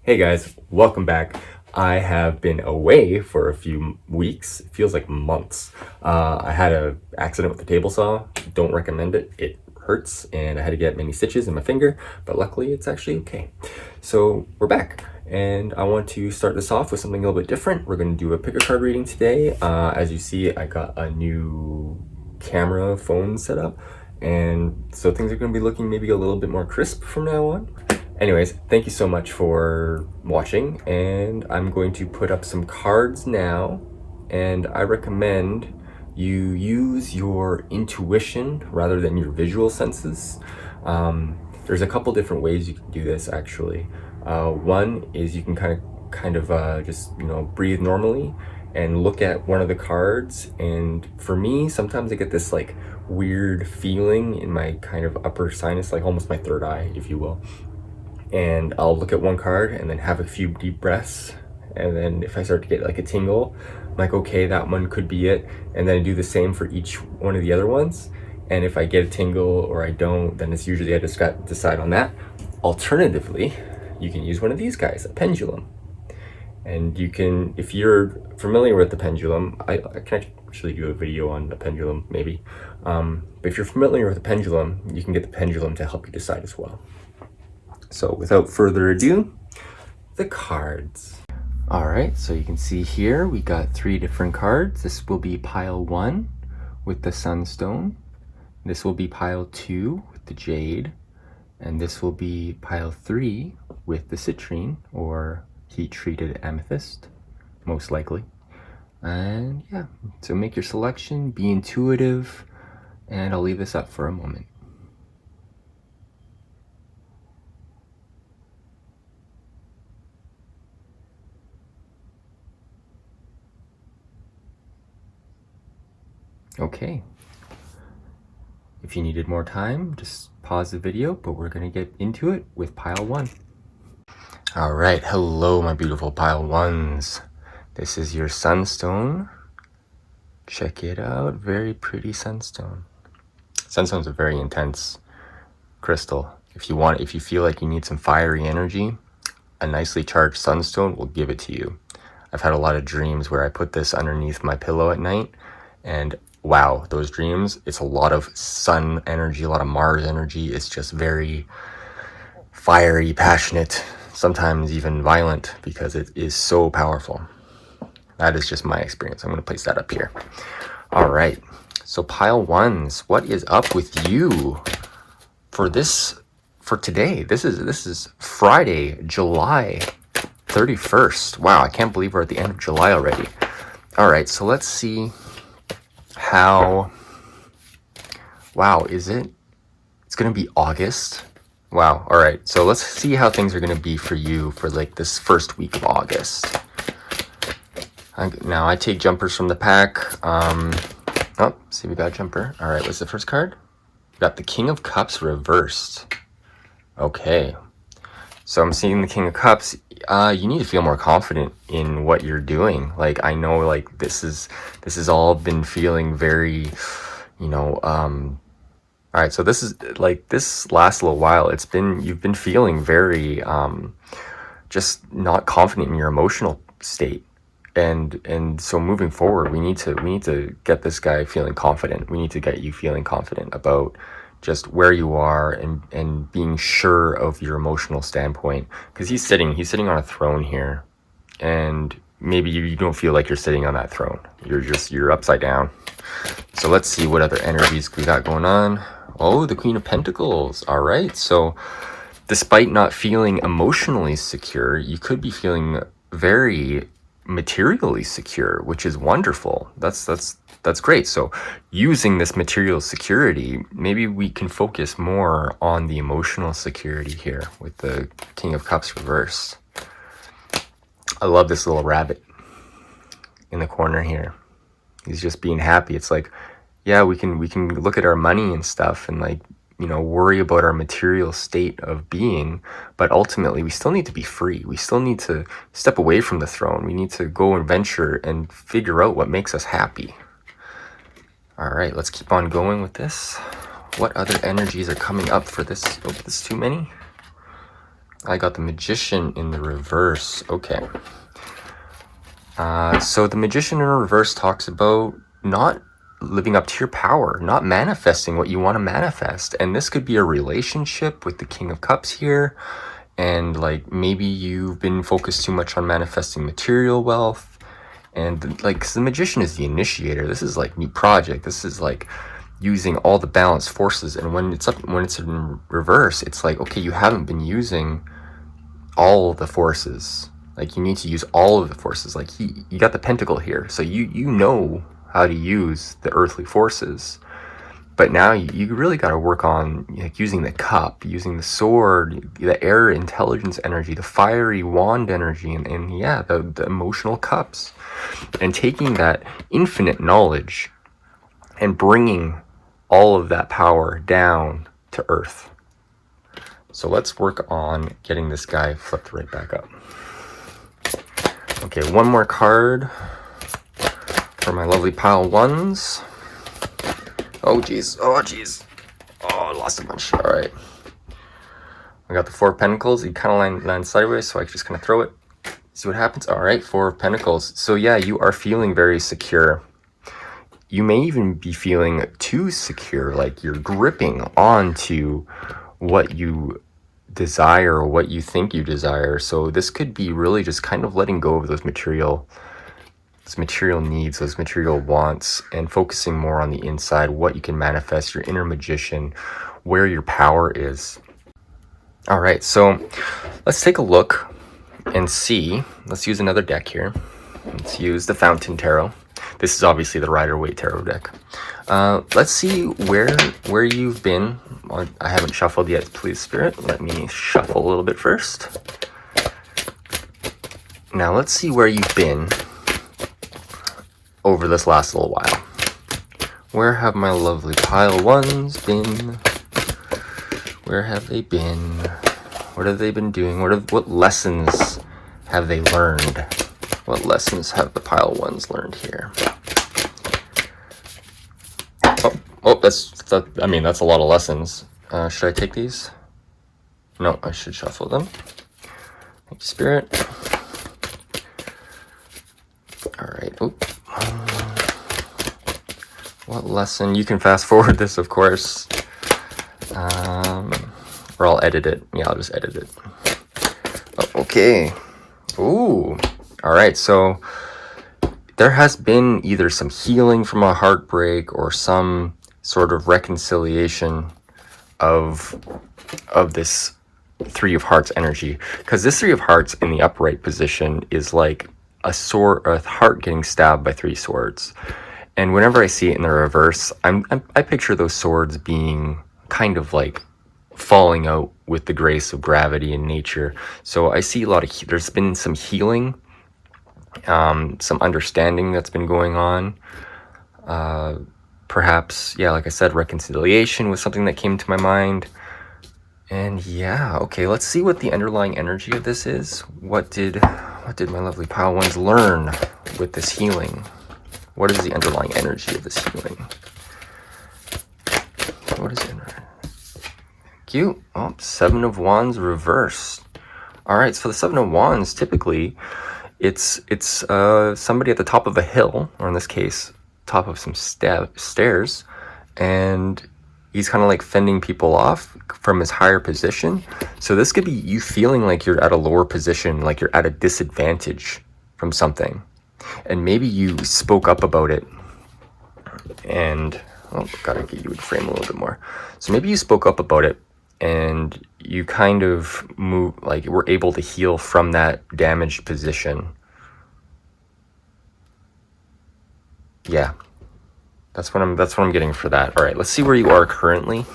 Hey guys, welcome back. I have been away for a few weeks. It feels like months. I had an accident with the table saw. Don't recommend it. It hurts and I had to get many stitches in my finger, but luckily it's actually okay. So we're back and I want to start this off with something a little bit different. We're going to do a pick a card reading today. As you see, I got a new camera phone set up, and so things are going to be looking maybe a little bit more crisp from now on. Anyways, thank you so much for watching, and I'm going to put up some cards now, and I recommend you use your intuition rather than your visual senses. There's a couple different ways you can do this actually. One is you can kind of just breathe normally and look at one of the cards, and for me sometimes I get this like weird feeling in my kind of upper sinus, like almost my third eye if you will. And I'll look at one card and then have a few deep breaths, and then if I start to get like a tingle, I'm like, okay, that one could be it, and then I do the same for each one of the other ones, and if I get a tingle or I don't, then it's usually I just got to decide on that. Alternatively, you can use one of these guys, a pendulum, and you can, if you're familiar with the pendulum, I can actually do a video on the pendulum maybe, but if you're familiar with the pendulum, you can get the pendulum to help you decide as well. So without further ado, the cards. All right, so you can see here we got 3 different cards. This will be pile 1 with the sunstone. This will be pile 2 with the jade. And this will be pile 3 with the citrine or heat-treated amethyst, most likely. And yeah, so make your selection, be intuitive, and I'll leave this up for a moment. Okay, if you needed more time, just pause the video, but we're gonna get into it with pile 1. All right, hello my beautiful pile 1s. This is your sunstone. Check it out, very pretty sunstone. Sunstone's a very intense crystal. If you feel like you need some fiery energy, a nicely charged sunstone will give it to you. I've had a lot of dreams where I put this underneath my pillow at night, and wow, those dreams, it's a lot of sun energy, a lot of Mars energy. It's just very fiery, passionate, sometimes even violent, because it is so powerful. That is just my experience. I'm going to place that up here. All right, so pile 1s, what is up with you for today? This is Friday, July 31st. Wow, I can't believe we're at the end of July already. All right, so let's see how, wow, it's gonna be August. Wow. All right, so let's see how things are gonna be for you for like this first week of August. Now I take jumpers from the pack. Oh, see, we got a jumper. All right, what's the first card? We got the King of Cups reversed. Okay, so I'm seeing the King of Cups. You need to feel more confident in what you're doing. Like, I know, like, this has all been feeling very, all right, so this is like, this last little while, you've been feeling very just not confident in your emotional state, and so moving forward, we need to get this guy feeling confident. We need to get you feeling confident about just where you are and being sure of your emotional standpoint, because he's sitting on a throne here, and maybe you don't feel like you're sitting on that throne. You're upside down. So let's see what other energies we got going on. Oh, the Queen of Pentacles. All right, so despite not feeling emotionally secure, you could be feeling very materially secure, which is wonderful. That's great. So using this material security, maybe we can focus more on the emotional security here with the King of Cups reversed. I love this little rabbit in the corner here. He's just being happy. It's like, yeah, we can look at our money and stuff and like, worry about our material state of being, but ultimately we still need to be free. We still need to step away from the throne. We need to go and venture and figure out what makes us happy. All right, let's keep on going with this. What other energies are coming up for this? Oh, there's too many. I got the Magician in the reverse. Okay. So the Magician in reverse talks about not living up to your power, not manifesting what you want to manifest. And this could be a relationship with the King of Cups here. And like maybe you've been focused too much on manifesting material wealth. And like, 'cause the Magician is the initiator. This is like new project. This is like using all the balanced forces. And when it's in reverse, it's like, okay, you haven't been using all the forces. Like you need to use all of the forces. Like you got the pentacle here, so you know how to use the earthly forces. But now you really got to work on like using the cup, using the sword, the air intelligence energy, the fiery wand energy, and yeah, the emotional cups, and taking that infinite knowledge and bringing all of that power down to earth. So let's work on getting this guy flipped right back up. Okay, one more card for my lovely pile ones. Oh geez, oh geez. Oh, I lost a bunch. All right. I got the Four of Pentacles. He kind of lands sideways, so I can just kind of throw it. See what happens. All right, Four of Pentacles. So yeah, you are feeling very secure. You may even be feeling too secure, like you're gripping onto what you desire or what you think you desire. So this could be really just kind of letting go of those material needs, those material wants, and focusing more on the inside, what you can manifest, your inner magician, where your power is. All right, so let's take a look and see. Let's use another deck here. Let's use the Fountain Tarot. This is obviously the Rider-Waite Tarot deck. Let's see where you've been. I haven't shuffled yet, please, Spirit. Let me shuffle a little bit first. Now let's see where you've been over this last little while. Where have my lovely pile ones been? Where have they been? What have they been doing? What lessons have they learned? What lessons have the pile ones learned here? That's a lot of lessons. Should I take these? No, I should shuffle them. Thank you, Spirit. All right. What lesson? You can fast forward this, of course. Or I'll edit it. Yeah, I'll just edit it. Oh, okay. Ooh. All right. So there has been either some healing from a heartbreak or some sort of reconciliation of this Three of Hearts energy. Because this Three of Hearts in the upright position is like a heart getting stabbed by three swords. And whenever I see it in the reverse, I picture those swords being kind of like falling out with the grace of gravity and nature. So I see there's been some healing, some understanding that's been going on. Perhaps, yeah, like I said, reconciliation was something that came to my mind. And yeah, okay, let's see what the underlying energy of this is. What did my lovely pile ones learn with this healing? What is the underlying energy of this healing? What is it? Thank you. Oh, Seven of Wands reversed. All right, so the Seven of Wands, typically, it's somebody at the top of a hill, or in this case, top of some stairs, and he's kind of like fending people off from his higher position. So this could be you feeling like you're at a lower position, like you're at a disadvantage from something. And maybe you spoke up about it and, gotta get you to frame a little bit more. So maybe you spoke up about it and you kind of were able to heal from that damaged position. Yeah, that's what I'm getting for that. All right, let's see where you are currently.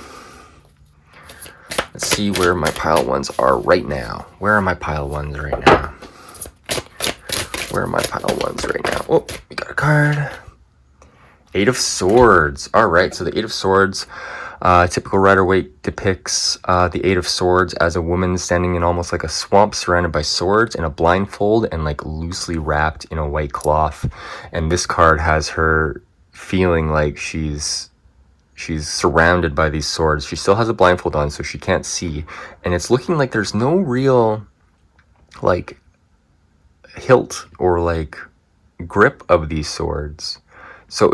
Let's see where my pile ones are right now. Where are my pile ones right now? Where are my pile ones right now? Oh, we got a card. Eight of Swords. All right, so the Eight of Swords, typical Rider-Waite depicts the Eight of Swords as a woman standing in almost like a swamp surrounded by swords in a blindfold and like loosely wrapped in a white cloth. And this card has her feeling like she's she's surrounded by these swords. She still has a blindfold on, so she can't see, and it's looking like there's no real like hilt or like grip of these swords. So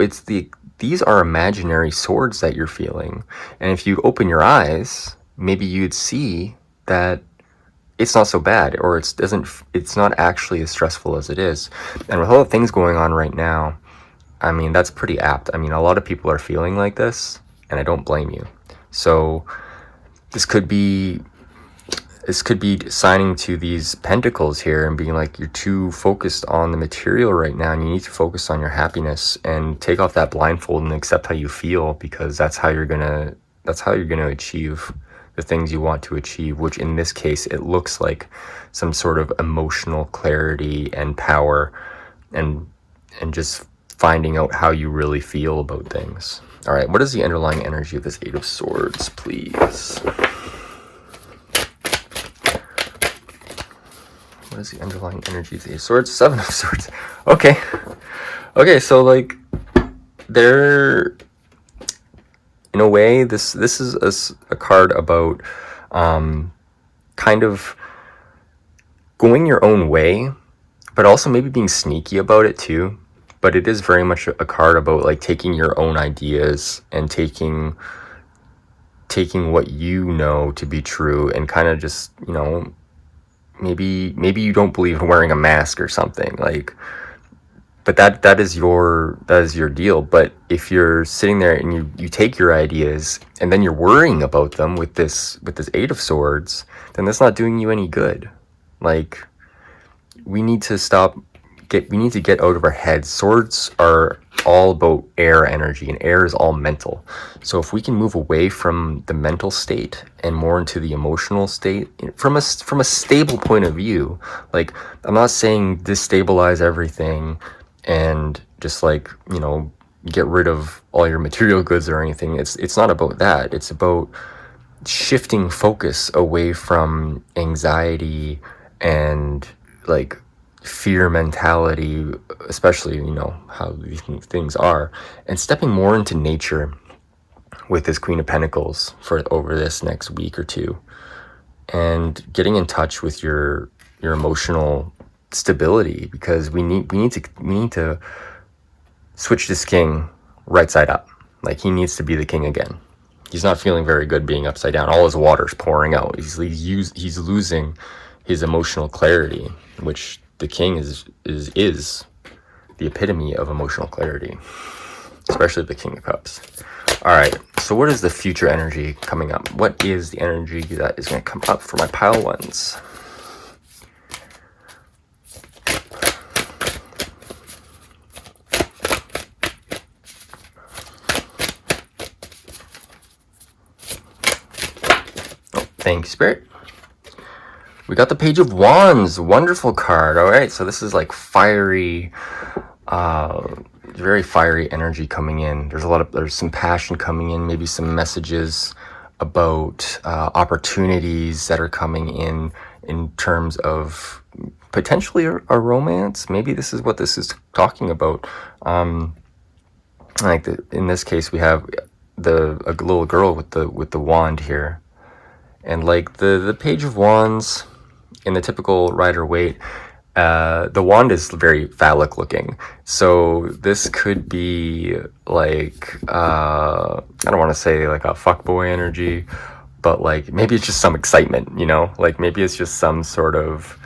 these are imaginary swords that you're feeling, and if you open your eyes, maybe you'd see that it's not so bad, or it's not actually as stressful as it is. And with all the things going on right now, I mean, that's pretty apt. I mean, a lot of people are feeling like this, and I don't blame you. So this could be signing to these pentacles here and being like, you're too focused on the material right now, and you need to focus on your happiness and take off that blindfold and accept how you feel, because that's how you're gonna achieve the things you want to achieve, which in this case, it looks like some sort of emotional clarity and power, and just finding out how you really feel about things. All right, what is the underlying energy of this Eight of Swords, please? What is the underlying energy of the Eight of Swords? Seven of Swords. Okay, so like, they're, in a way, this is a card about kind of going your own way, but also maybe being sneaky about it too. But it is very much a card about like taking your own ideas and taking what you know to be true, and kind of just, you know, maybe you don't believe in wearing a mask or something, like, but that is your deal. But if you're sitting there and you take your ideas and then you're worrying about them with this Eight of Swords, then that's not doing you any good. Like, we need to get out of our heads. Swords are all about air energy, and air is all mental. So if we can move away from the mental state and more into the emotional state, from a stable point of view, like, I'm not saying destabilize everything and just, like, you know, get rid of all your material goods or anything. It's not about that. It's about shifting focus away from anxiety and like fear mentality, especially, you know, how these things are, and stepping more into nature with this Queen of Pentacles for over this next week or two, and getting in touch with your emotional stability, because we need to switch this king right side up. Like, he needs to be the king again. He's not feeling very good being upside down. All his water's pouring out. He's losing his emotional clarity, which the king is the epitome of emotional clarity, especially the King of Cups. All right, so what is the future energy coming up? What is the energy that is going to come up for my pile ones? Oh, thank you, Spirit. We got the Page of Wands. Wonderful card. All right, so this is like fiery, very fiery energy coming in. There's some passion coming in, maybe some messages about opportunities that are coming in terms of potentially a romance. Maybe this is what this is talking about. In this case, we have a little girl with the wand here, and like the Page of Wands. In the typical Rider-Waite, the wand is very phallic looking. So this could be like, I don't want to say like a fuckboy energy, but like maybe it's just some excitement, you know? Like maybe it's just some sort of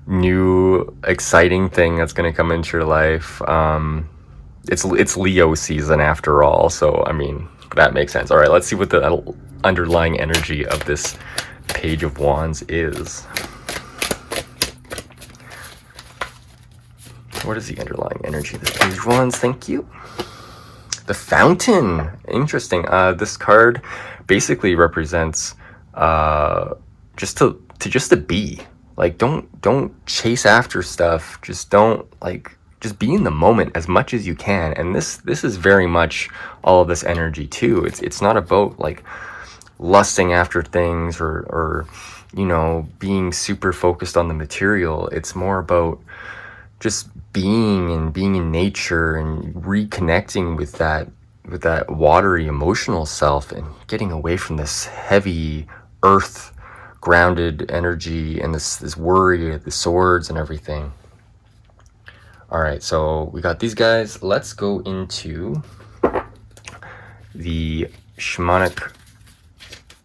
new exciting thing that's going to come into your life. It's Leo season after all, so I mean, that makes sense. All right, let's see what the underlying energy of this Page of Wands is. What is the underlying energy of this Page of Wands? Thank you. The Fountain. Interesting. This card basically represents just to be. Like, don't chase after stuff. Just be in the moment as much as you can. And this is very much all of this energy too. It's not about like lusting after things or you know, being super focused on the material. It's more about just being in nature and reconnecting with that with that watery emotional self and getting away from this heavy earth grounded energy and this worry, the swords and everything. All right, so we got these guys. Let's go into the Shamanic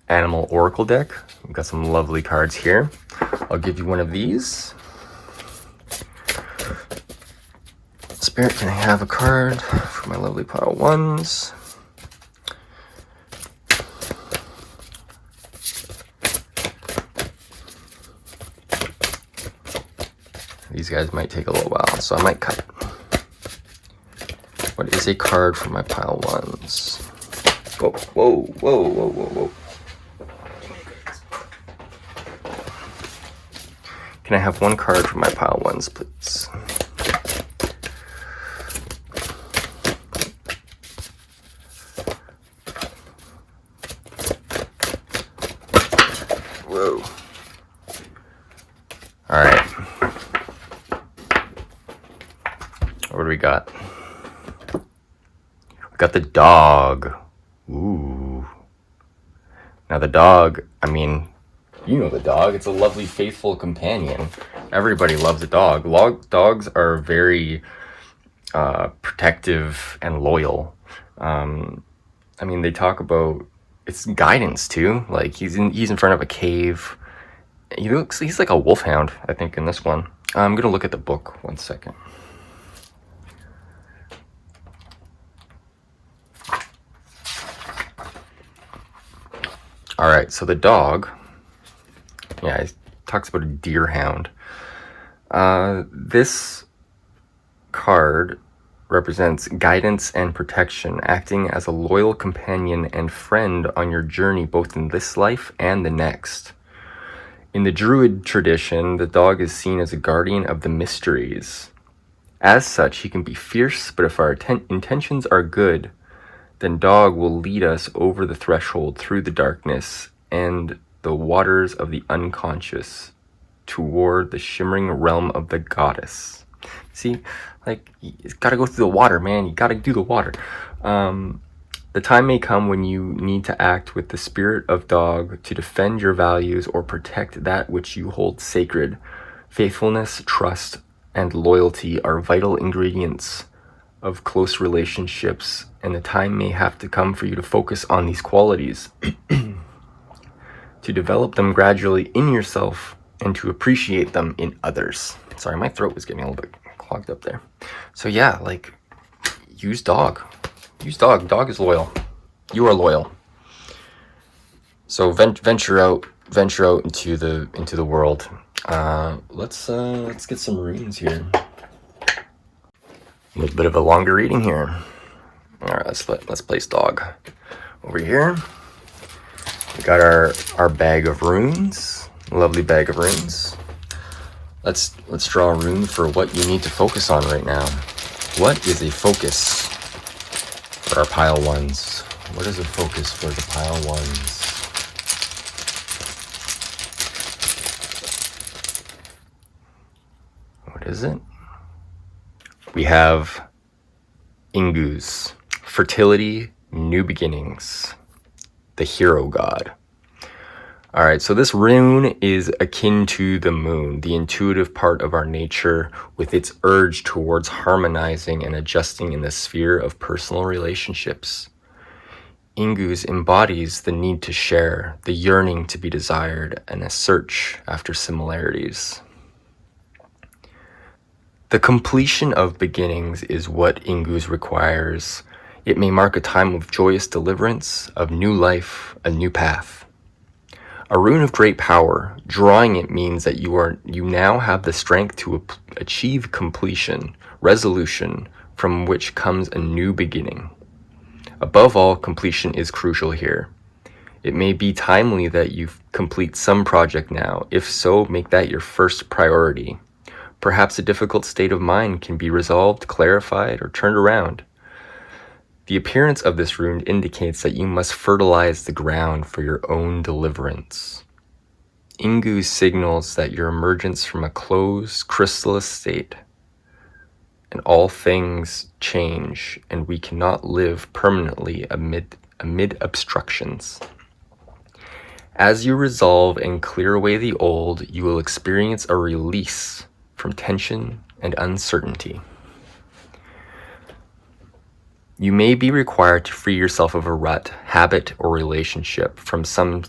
Animal Oracle deck. We've got some lovely cards here. I'll give you one of these. Spirit, can I have a card for my lovely pile ones? These guys might take a little while, so I might cut. What is a card for my pile ones? Whoa, whoa, whoa, whoa, whoa, whoa. Can I have one card for my pile ones, please? Whoa. All right. What do we got? We got the dog. Ooh. Now the dog, I mean, you know the dog. It's a lovely, faithful companion. Everybody loves a dog. Dogs are very protective and loyal. I mean, they talk about it's guidance too. Like he's in front of a cave. He's like a wolfhound, I think, in this one. I'm gonna look at the book 1 second. All right, so the dog, yeah, he talks about a deer hound. This card represents guidance and protection, acting as a loyal companion and friend on your journey, both in this life and the next. In the Druid tradition, the dog is seen as a guardian of the mysteries. As such, he can be fierce, but if our intentions are good, then dog will lead us over the threshold through the darkness and the waters of the unconscious toward the shimmering realm of the goddess. See, like, you gotta go through the water, man. You gotta do the water. The time may come when you need to act with the spirit of dog to defend your values or protect that which you hold sacred. Faithfulness, trust, and loyalty are vital ingredients of close relationships, and the time may have to come for you to focus on these qualities, to develop them gradually in yourself and to appreciate them in others. Sorry, my throat was getting a little bit clogged up there. So yeah, like, use dog. Use dog. Dog is loyal. You are loyal. So venture out into the world. Let's get some runes here. A little bit of a longer reading here. All right, let's place dog over here. We got our bag of runes, lovely bag of runes. Let's draw a rune for what you need to focus on right now. What is a focus for our pile ones? What is a focus for the pile ones? What is it? We have Ingus, fertility, new beginnings, the hero god. All right, so this rune is akin to the moon, the intuitive part of our nature with its urge towards harmonizing and adjusting in the sphere of personal relationships. Ingus embodies the need to share, the yearning to be desired, and a search after similarities. The completion of beginnings is what Ingus requires. It may mark a time of joyous deliverance, of new life, a new path. A rune of great power. Drawing it means that you now have the strength to achieve completion, resolution, from which comes a new beginning. Above all, completion is crucial here. It may be timely that you complete some project now. If so, make that your first priority. Perhaps a difficult state of mind can be resolved, clarified, or turned around. The appearance of this rune indicates that you must fertilize the ground for your own deliverance. Ingus signals that your emergence from a closed, chrysalis state. and all things change, and we cannot live permanently amid obstructions. As you resolve and clear away the old, you will experience a release from tension and uncertainty. You may be required to free yourself of a rut, habit, or relationship, from some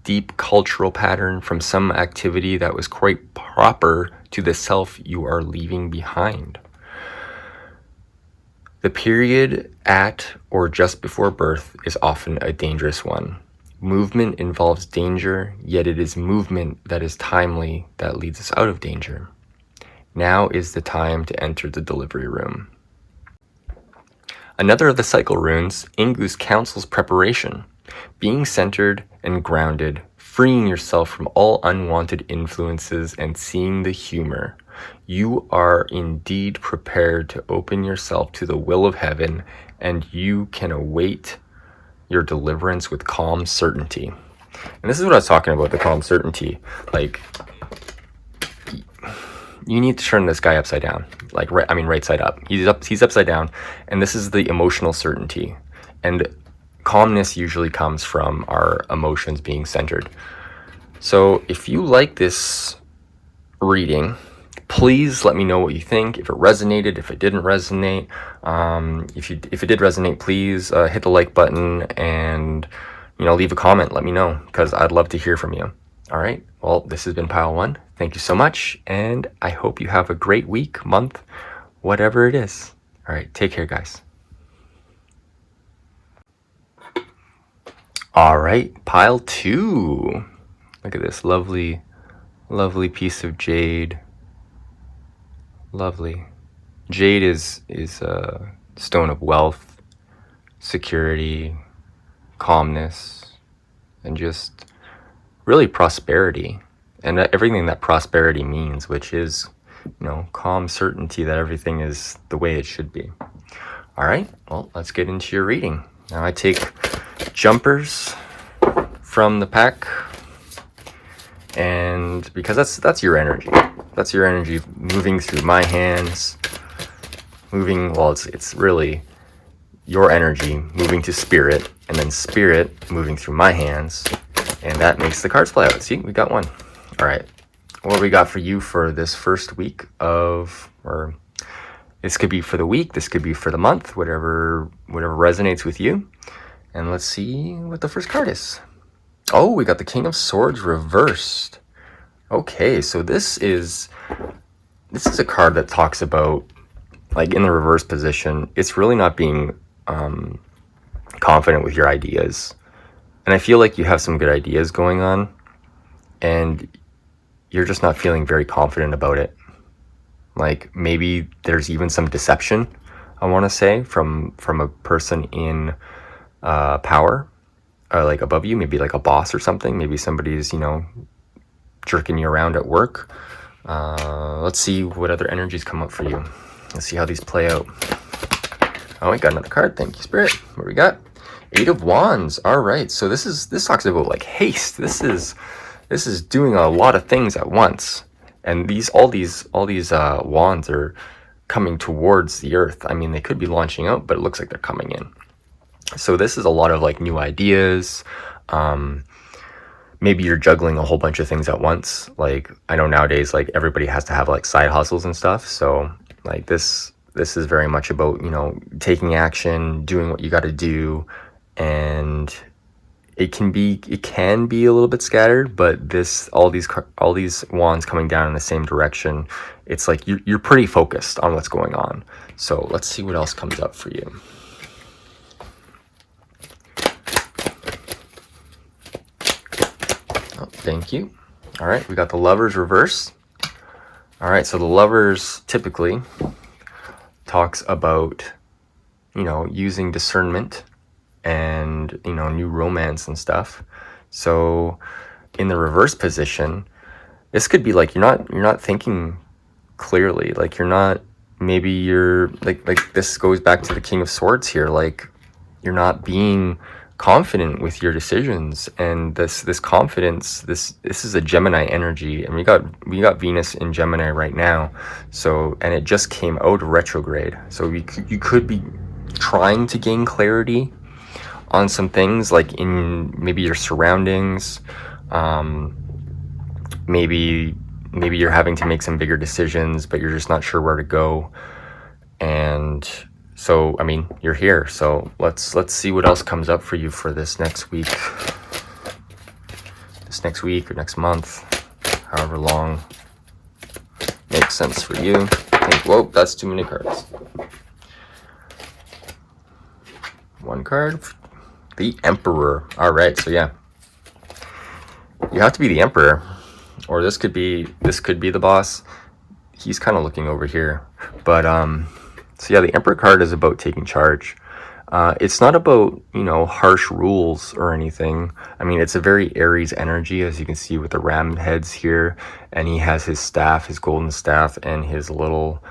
deep cultural pattern, from some activity that was quite proper to the self you are leaving behind. The period at or just before birth is often a dangerous one. Movement involves danger, yet it is movement that is timely that leads us out of danger. Now is the time to enter the delivery room. Another of the cycle runes, Ingu's counsels preparation, being centered and grounded, freeing yourself from all unwanted influences and seeing the humor. You are indeed prepared to open yourself to the will of heaven, and you can await your deliverance with calm certainty. And this is what I was talking about, the calm certainty. Like, you need to turn this guy upside down. Like, right side up. He's upside down, and this is the emotional certainty. And calmness usually comes from our emotions being centered. So if you like this reading, please let me know what you think. If it resonated, if it didn't resonate, if it did resonate, please hit the like button and leave a comment. Let me know, because I'd love to hear from you. All right. Well, this has been Pile 1. Thank you so much, and I hope you have a great week, month, whatever it is. All right. Take care, guys. All right. Pile 2. Look at this lovely, lovely piece of jade. Lovely. Jade is a stone of wealth, security, calmness, and just really prosperity, and everything that prosperity means, which is, calm certainty that everything is the way it should be. All right, well, let's get into your reading. Now I take jumpers from the pack, and because that's your energy. That's your energy moving through my hands, it's really your energy moving to spirit, and then spirit moving through my hands, and that makes the cards fly out. See, we got one. All right, what we got for you for this first week or this could be for the week, this could be for the month, whatever resonates with you. And let's see what the first card is. Oh, we got the King of Swords reversed. Okay, so this is a card that talks about, like, in the reverse position, it's really not being confident with your ideas. And I feel like you have some good ideas going on, and you're just not feeling very confident about it. Like, maybe there's even some deception, I want to say, from a person in power, or like above you, maybe like a boss or something. Maybe somebody's, jerking you around at work. Let's see what other energies come up for you. Let's see how these play out. Oh, we got another card. Thank you, Spirit. What do we got? 8 of Wands. All right. So this talks about like haste. This is doing a lot of things at once. And all these wands are coming towards the earth. I mean, they could be launching out, but it looks like they're coming in. So this is a lot of like new ideas. Maybe you're juggling a whole bunch of things at once. Like, I know nowadays, like, everybody has to have like side hustles and stuff. So like this is very much about, taking action, doing what you got to do. And it can be a little bit scattered, but all these wands coming down in the same direction, it's like you're pretty focused on what's going on. So let's see what else comes up for you. Oh, thank you. All right, we got the Lovers reverse. All right, so the Lovers typically talks about, using discernment and, new romance and stuff. So in the reverse position, this could be like you're not thinking clearly. Like you're like this goes back to the King of Swords here. Like, you're not being confident with your decisions. And this confidence, this is a Gemini energy, and we got Venus in Gemini right now. So, and it just came out of retrograde, so you could be trying to gain clarity on some things, like in maybe your surroundings. Maybe you're having to make some bigger decisions, but you're just not sure where to go. And so, I mean, you're here. So let's see what else comes up for you for this next week or next month, however long makes sense for you. Whoa, that's too many cards. One card, the Emperor. All right, so yeah, you have to be the Emperor, or this could be the boss. He's kind of looking over here, but so yeah, the Emperor card is about taking charge. It's not about, harsh rules or anything. I mean, it's a very Aries energy, as you can see with the ram heads here, and he has his staff, his golden staff, and his little,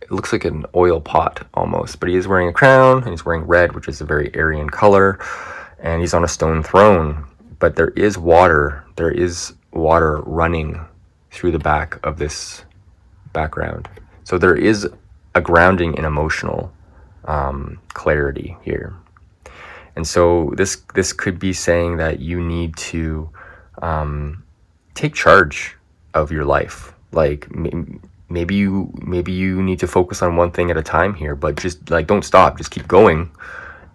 it looks like an oil pot almost, but he is wearing a crown, and he's wearing red, which is a very Aryan color, and he's on a stone throne. But there is water running through the back of this background. So there is a grounding in emotional clarity here. And so this could be saying that you need to take charge of your life. Like maybe you need to focus on one thing at a time here, but just like don't stop, just keep going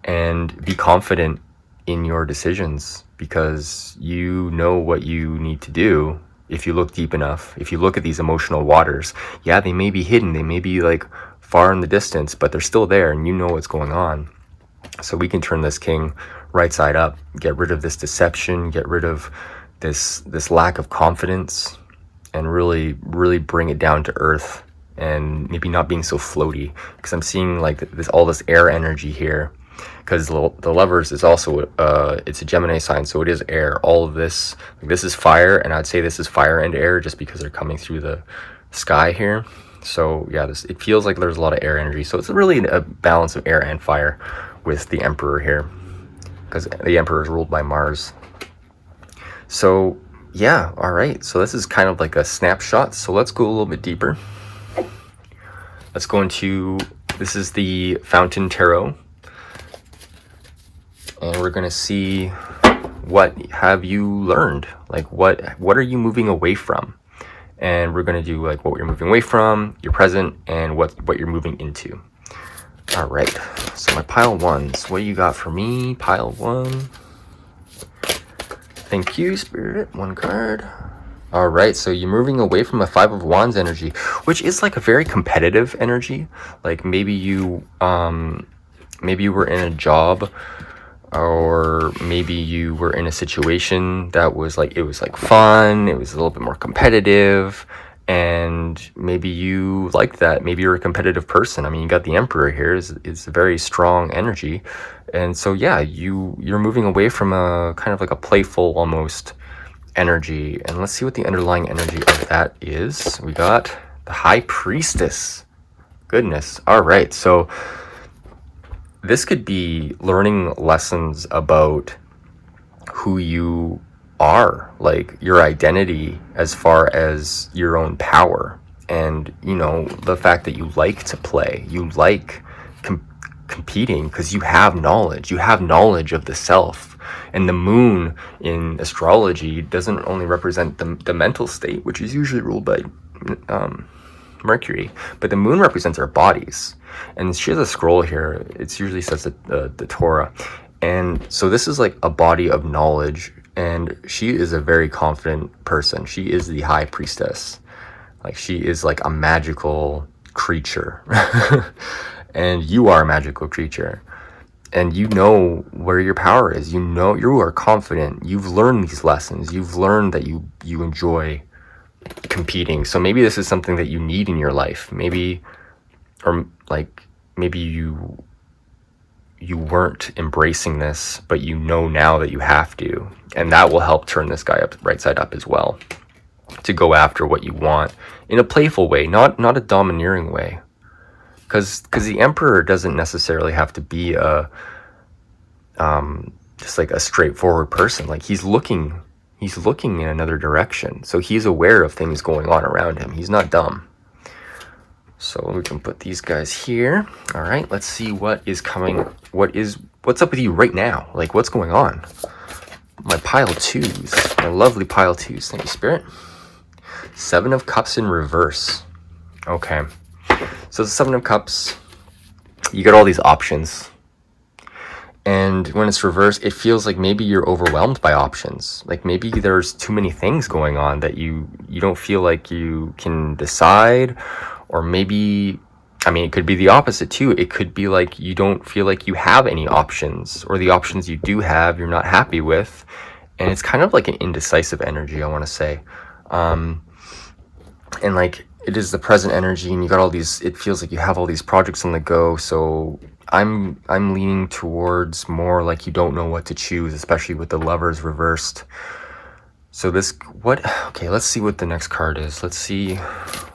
and be confident in your decisions, because you know what you need to do. If you look deep enough, if you look at these emotional waters, yeah, they may be hidden, they may be like far in the distance, but they're still there, and you know what's going on. So we can turn this king right side up, get rid of this deception, get rid of this lack of confidence, and really bring it down to earth, and maybe not being so floaty, because I'm seeing like all this air energy here, because the Lovers is also it's a Gemini sign, so it is air. All of this, like, this is fire, and I'd say this is fire and air just because they're coming through the sky here. So yeah, it feels like there's a lot of air energy, so it's really a balance of air and fire with the Emperor here, because the Emperor is ruled by Mars. So yeah, all right, so this is kind of like a snapshot. So let's go a little bit deeper. Let's go into, this is the Fountain Tarot, and we're gonna see what have you learned, like what are you moving away from. And we're gonna do like what you're moving away from, your present, and what you're moving into. All right, so my pile ones, what do you got for me? Pile one. Thank you, Spirit. One card. All right, so you're moving away from a Five of Wands energy, which is like a very competitive energy. Like maybe you were in a job, or maybe you were in a situation that was like, it was like fun, it was a little bit more competitive, and maybe you liked that. Maybe you're a competitive person. I mean, you got the Emperor here, is a very strong energy. And so yeah, you're moving away from a kind of like a playful almost energy. And let's see what the underlying energy of that is. We got the High Priestess. Goodness. All right, so this could be learning lessons about who you are, like your identity as far as your own power, and the fact that you like to play, you like competing because you have knowledge of the self. And the moon in astrology doesn't only represent the mental state, which is usually ruled by Mercury, but the moon represents our bodies. And she has a scroll here. It usually says the Torah. And so this is like a body of knowledge, and she is a very confident person. She is the High Priestess. Like, she is like a magical creature. And you are a magical creature. And you know where your power is. You are confident. You've learned these lessons. You've learned that you enjoy competing. So maybe this is something that you need in your life. Maybe you weren't embracing this, but you know now that you have to. And that will help turn this guy up right side up as well, to go after what you want in a playful way, not a domineering way. Because the Emperor doesn't necessarily have to be a just like a straightforward person. Like he's looking in another direction. So he's aware of things going on around him. He's not dumb. So we can put these guys here. All right, let's see what is coming. What's up with you right now? Like, what's going on? My pile twos, my lovely pile twos. Thank you, Spirit. 7 of Cups in reverse. Okay, so the 7 of Cups, you get all these options. And when it's reversed, it feels like maybe you're overwhelmed by options. Like maybe there's too many things going on that you don't feel like you can decide. Or maybe, I mean, it could be the opposite too. It could be like you don't feel like you have any options, or the options you do have, you're not happy with. And it's kind of like an indecisive energy, I want to say. And like, it is the present energy, and you got all these, it feels like you have all these projects on the go. So I'm leaning towards more like you don't know what to choose, especially with the Lovers reversed. So this, okay, let's see what the next card is. Let's see,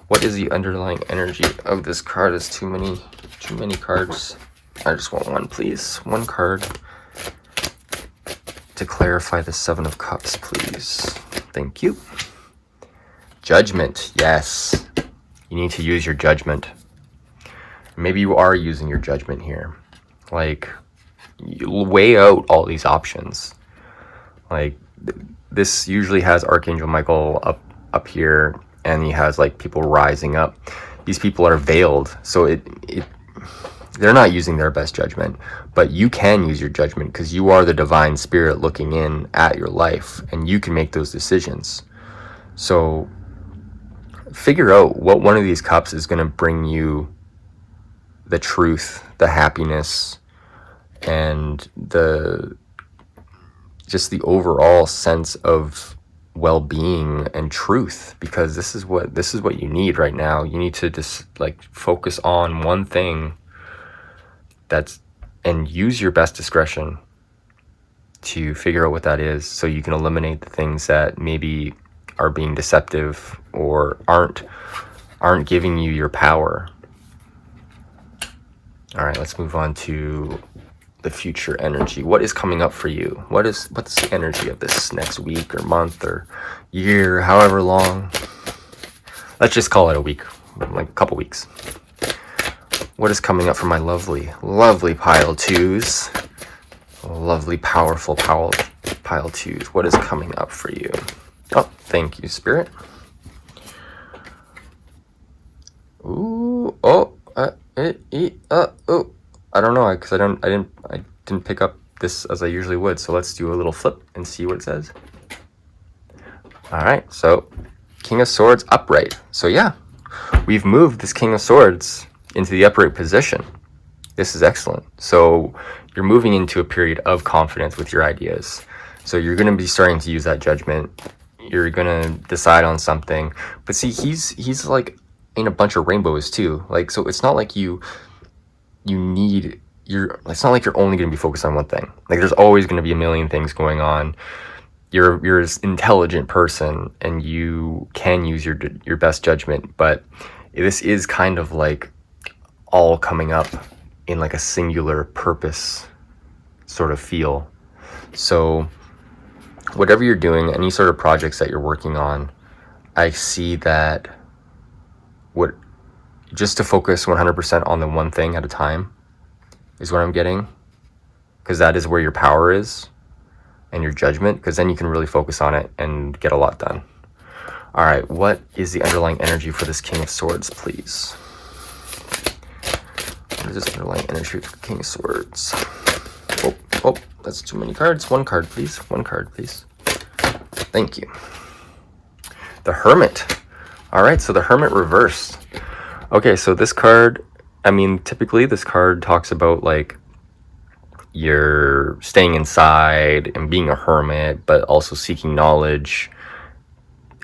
what is the underlying energy of this card? Is too many cards. I just want one, please. One card to clarify the 7 of Cups, please. Thank you. Judgment, yes. You need to use your judgment. Maybe you are using your judgment here. Like, you weigh out all these options. Like, this usually has Archangel Michael up here, and he has like people rising up. These people are veiled, so they're not using their best judgment, but you can use your judgment because you are the divine spirit looking in at your life, and you can make those decisions. So figure out what one of these cups is going to bring you the truth, the happiness, and just the overall sense of well-being and truth, because this is what you need right now. You need to just like focus on one thing and use your best discretion to figure out what that is, so you can eliminate the things that maybe are being deceptive or aren't giving you your power. All right, let's move on to the future energy. What is coming up for you? What's the energy of this next week or month or year, however long? Let's just call it a week, like a couple weeks. What is coming up for my lovely pile twos? Lovely, powerful pile twos. What is coming up for you? Oh, thank you, Spirit. Ooh, oh, oh. I don't know, because I didn't pick up this as I usually would. So let's do a little flip and see what it says. All right, so King of Swords upright. So yeah, we've moved this King of Swords into the upright position. This is excellent. So you're moving into a period of confidence with your ideas. So you're going to be starting to use that judgment. You're going to decide on something. But see, he's like in a bunch of rainbows too. Like, so it's not like it's not like you're only going to be focused on one thing. Like, there's always going to be a million things going on. You're an intelligent person, and you can use your best judgment, but this is kind of like all coming up in like a singular purpose sort of feel. So whatever you're doing, any sort of projects that you're working on, I see that just to focus 100% on the one thing at a time is what I'm getting, because that is where your power is and your judgment, because then you can really focus on it and get a lot done. All right, what is the underlying energy for this King of Swords, please? What is this underlying energy for the King of Swords? Oh, that's too many cards. One card, please. One card, please. Thank you. The Hermit. All right, so the Hermit reversed. Okay, so this card, I mean, typically this card talks about like you're staying inside and being a hermit, but also seeking knowledge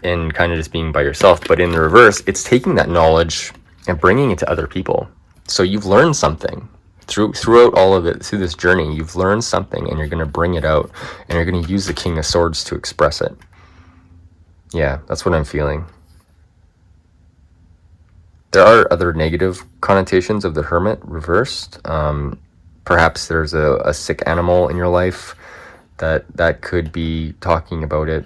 and kind of just being by yourself. But in the reverse, it's taking that knowledge and bringing it to other people. So you've learned something throughout all of it, through this journey. You've learned something, and you're going to bring it out, and you're going to use the King of Swords to express it. Yeah, that's what I'm feeling. There are other negative connotations of the Hermit reversed. Perhaps there's a sick animal in your life that could be talking about it.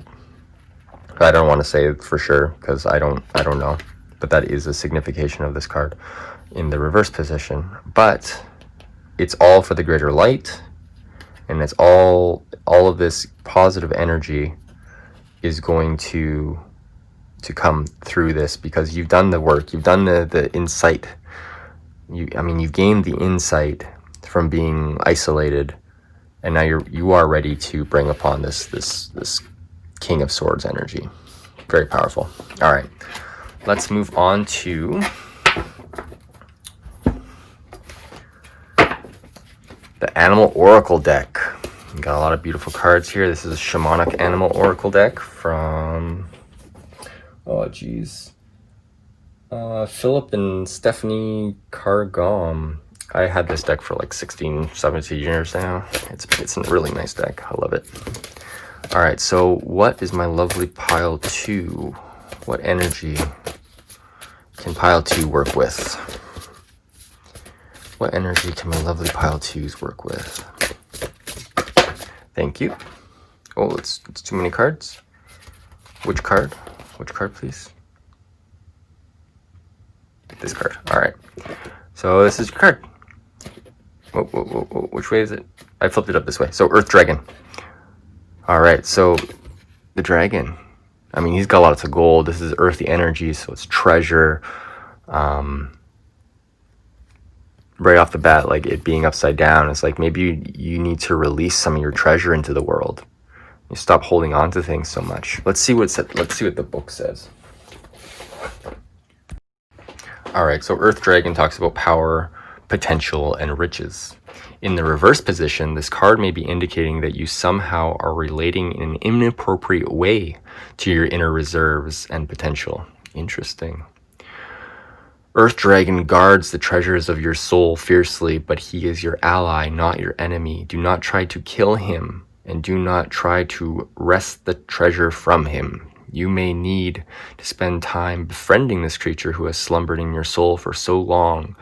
I don't want to say it for sure because I don't know, but that is a signification of this card in the reverse position. But it's all for the greater light, and it's all of this positive energy is going to come through this because you've done the work, you've done the insight. You've gained the insight from being isolated, and now you are ready to bring upon this King of Swords energy. Very powerful. All right, let's move on to the Animal Oracle deck. We got a lot of beautiful cards here. This is a Shamanic Animal Oracle deck from, Philip and Stephanie Cargom. I had this deck for like 16, 17 years now. It's a really nice deck. I love it. All right, so what is my lovely pile 2? What energy can pile 2 work with? What energy can my lovely pile 2s work with? Thank you. Oh, it's too many cards. Which card? Which card, please? This card. All right. So this is your card. Whoa, which way is it? I flipped it up this way. So Earth Dragon. All right. So the dragon. He's got lots of gold. This is earthy energy, so it's treasure. Right off the bat, like it being upside down, it's like maybe you need to release some of your treasure into the world. You stop holding on to things so much. Let's see what the book says. All right, so Earth Dragon talks about power, potential, and riches. In the reverse position, this card may be indicating that you somehow are relating in an inappropriate way to your inner reserves and potential. Interesting. Earth Dragon guards the treasures of your soul fiercely, but he is your ally, not your enemy. Do not try to kill him, and do not try to wrest the treasure from him. You may need to spend time befriending this creature who has slumbered in your soul for so long.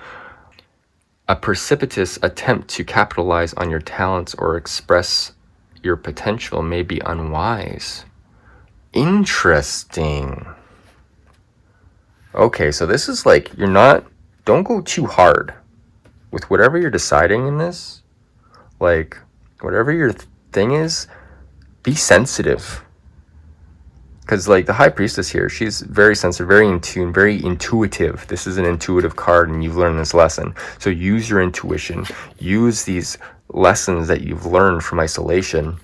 A precipitous attempt to capitalize on your talents or express your potential may be unwise. Interesting. Okay, so this is like, don't go too hard with whatever you're deciding in this. Like, whatever your thing is, be sensitive. Because, like, the High Priestess here, she's very sensitive, very in tune, very intuitive. This is an intuitive card, and you've learned this lesson. So use your intuition. Use these lessons that you've learned from isolation.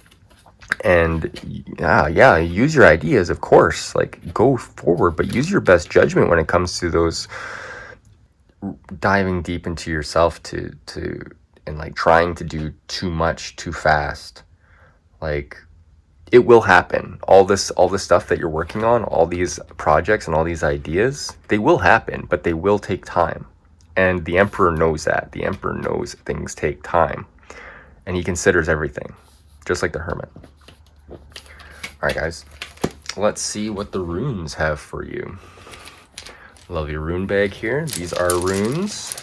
And use your ideas, of course. Like, go forward, but use your best judgment when it comes to those diving deep into yourself and like trying to do too much too fast. Like, it will happen. All this stuff that you're working on, all these projects and all these ideas, they will happen, but they will take time. And the Emperor knows that. The Emperor knows things take time. And he considers everything, just like the Hermit. All right, guys, let's see what the runes have for you. Love your rune bag here. These are runes.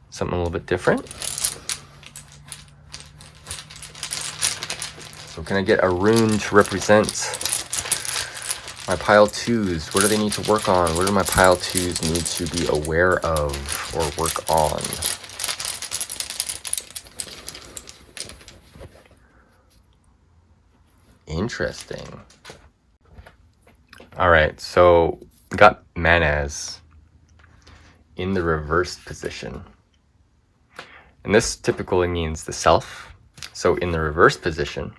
Something a little bit different. So can I get a rune to represent my pile 2s? What do they need to work on? What do my pile 2s need to be aware of or work on? Interesting. All right, so got Manaz in the reverse position. And this typically means the self. So in the reverse position,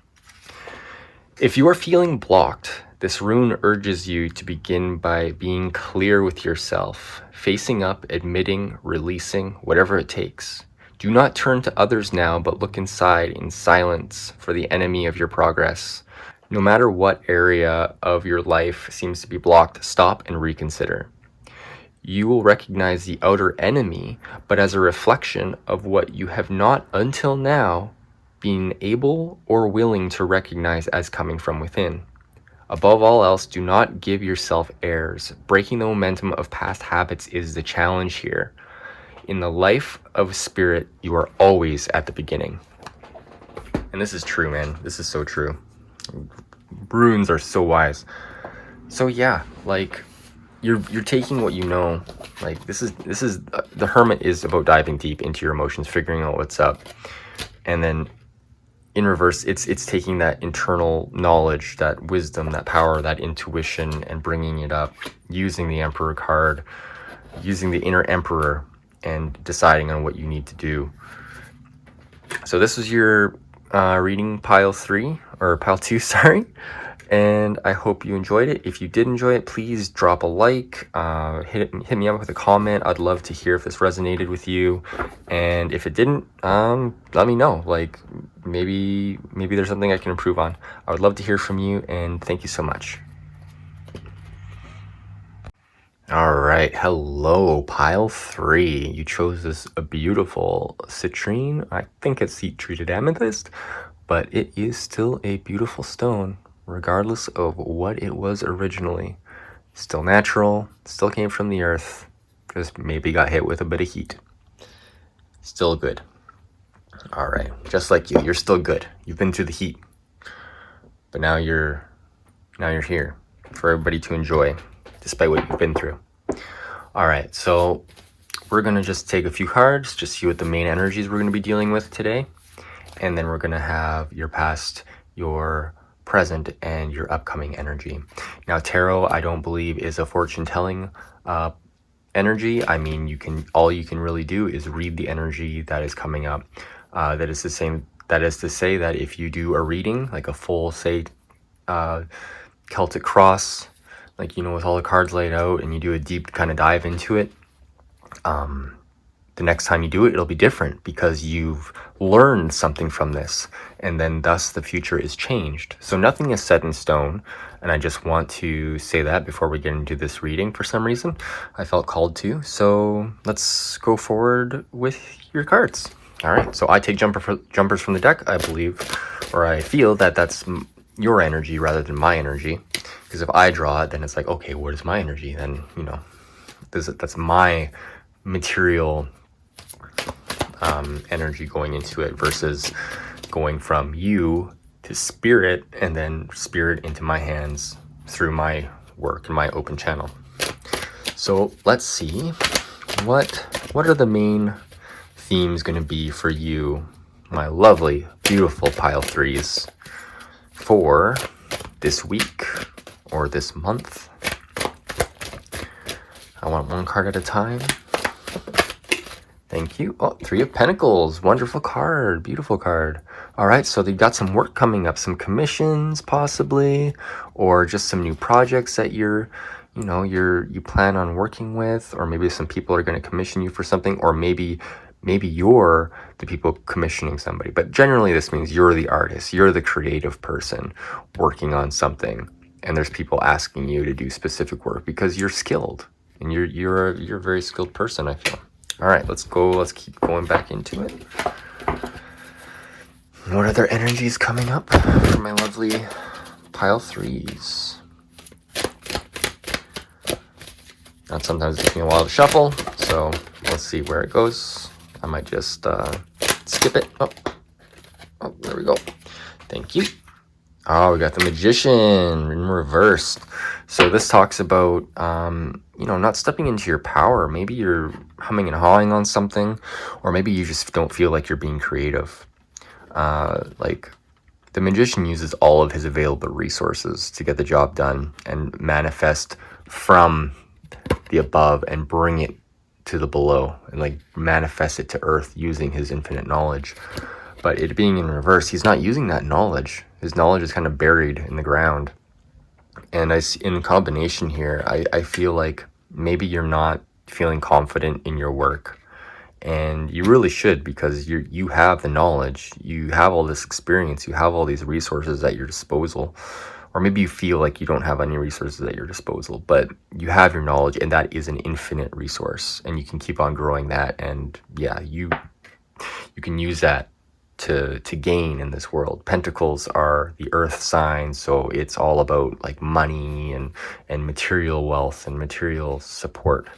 if you are feeling blocked, this rune urges you to begin by being clear with yourself, facing up, admitting, releasing, whatever it takes. Do not turn to others now, but look inside in silence for the enemy of your progress. No matter what area of your life seems to be blocked, stop and reconsider. You will recognize the outer enemy, but as a reflection of what you have not until now been able or willing to recognize as coming from within. Above all else, do not give yourself airs. Breaking the momentum of past habits is the challenge here. In the life of spirit, you are always at the beginning. And this is true, man. This is so true. Runes are so wise. So yeah, like you're taking what you know. Like this is the Hermit is about diving deep into your emotions, figuring out what's up, and then in reverse, it's taking that internal knowledge, that wisdom, that power, that intuition, and bringing it up, using the Emperor card, using the inner Emperor, and deciding on what you need to do. So this was your reading pile 3, or pile 2, sorry. And I hope you enjoyed it. If you did enjoy it, please drop a like, hit me up with a comment. I'd love to hear if this resonated with you. And if it didn't, let me know. Like maybe there's something I can improve on. I would love to hear from you, and thank you so much. All right, hello, pile 3. You chose this a beautiful citrine. I think it's heat-treated amethyst, but it is still a beautiful stone, regardless of what it was originally. Still natural, still came from the earth, just maybe got hit with a bit of heat. Still good. All right, just like you're still good. You've been through the heat, but now you're here for everybody to enjoy, despite what you've been through. All right, so we're gonna just take a few cards, just see what the main energies we're gonna be dealing with today, and then we're gonna have your past, your present, and your upcoming energy. Now, tarot, I don't believe, is a fortune-telling energy. I mean, all you can really do is read the energy that is coming up. That is to say that if you do a reading, like a full, say, Celtic cross, like, with all the cards laid out, and you do a deep kind of dive into it, the next time you do it, it'll be different because you've learned something from this, and then thus the future is changed. So nothing is set in stone, and I just want to say that before we get into this reading. For some reason, I felt called to. So let's go forward with your cards. All right, so I take jumpers from the deck. I believe, or I feel that that's your energy rather than my energy. Because if I draw it, then it's like, okay, what is my energy? Then, that's my material energy going into it versus going from you to spirit, and then spirit into my hands through my work and my open channel. So let's see, what are the main themes going to be for you, my lovely, beautiful pile 3s, for this week or this month. I want one card at a time. Thank you. Oh, 3 of Pentacles. Wonderful card. Beautiful card. All right, so they've got some work coming up, some commissions possibly, or just some new projects that you plan on working with, or maybe some people are going to commission you for something, or maybe you're the people commissioning somebody. But generally this means you're the artist, you're the creative person working on something, and there's people asking you to do specific work because you're skilled, and you're a very skilled person, I feel. All right, let's keep going back into it. What other energies coming up for my lovely pile 3s? Now, sometimes it takes me a while to shuffle, so let's see where it goes. I might just skip it. Oh, there we go. Thank you. Oh, we got the Magician in reversed. So this talks about, not stepping into your power. Maybe you're humming and hawing on something, or maybe you just don't feel like you're being creative. Like the Magician uses all of his available resources to get the job done and manifest from the above and bring it to the below, and like manifest it to earth using his infinite knowledge. But it being in reverse, he's not using that knowledge. His knowledge is kind of buried in the ground. And in combination here, I feel like maybe you're not feeling confident in your work, and you really should, because you have the knowledge, you have all this experience, you have all these resources at your disposal. Or maybe you feel like you don't have any resources at your disposal, but you have your knowledge, and that is an infinite resource, and you can keep on growing that. And yeah, you can use that to gain in this world. Pentacles are the earth sign, so it's all about like money and material wealth and material support.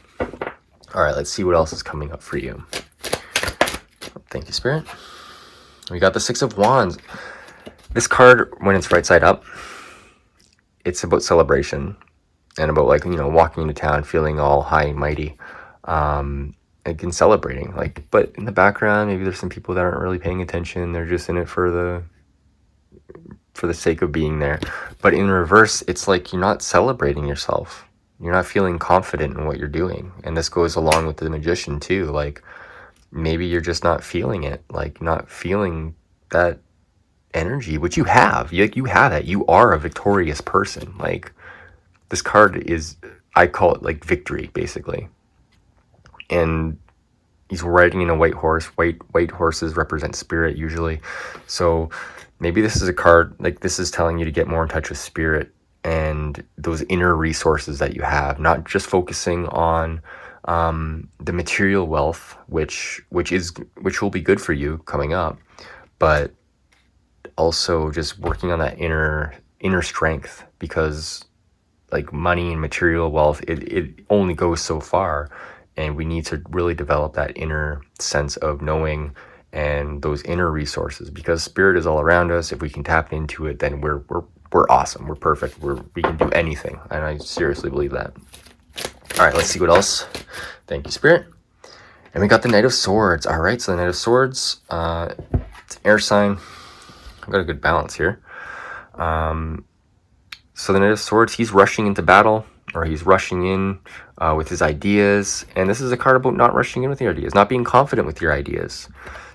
All right, let's see what else is coming up for you. Thank you, Spirit. We got the Six of Wands. This card, when it's right side up, it's about celebration and about, like, you know, walking into town feeling all high and mighty, and celebrating. Like, but in the background, maybe there's some people that aren't really paying attention. They're just in it for the sake of being there. But in reverse, it's like you're not celebrating yourself. You're not feeling confident in what you're doing. And this goes along with the Magician too. Like, maybe you're just not feeling it, like not feeling that energy, which you have. You have it. You are a victorious person. Like, this card is, I call it like victory, basically. And he's riding in a white horse. White horses represent spirit usually. So maybe this is a card, like, this is telling you to get more in touch with spirit and those inner resources that you have, not just focusing on the material wealth, which will be good for you coming up, but also just working on that inner strength, because like money and material wealth, it only goes so far, and we need to really develop that inner sense of knowing and those inner resources, because spirit is all around us. If we can tap into it, then we're awesome. We're perfect. We can do anything, and I seriously believe that. All right, let's see what else. Thank you, Spirit. And we got the Knight of Swords. All right, so the Knight of Swords, it's an air sign. I've got a good balance here. So the Knight of Swords, he's rushing into battle, or he's rushing in with his ideas. And this is a card about not rushing in with your ideas, not being confident with your ideas.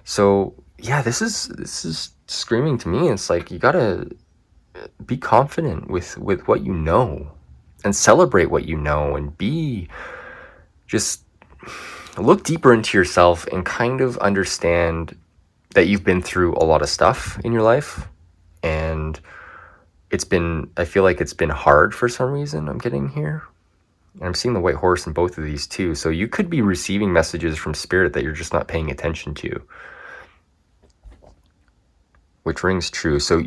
So yeah, this is screaming to me. It's like, you gotta be confident with what you know, and celebrate what you know, and just look deeper into yourself and kind of understand that you've been through a lot of stuff in your life, and I feel like it's been hard for some reason. I'm getting here, and I'm seeing the white horse in both of these too. So you could be receiving messages from spirit that you're just not paying attention to, which rings true. So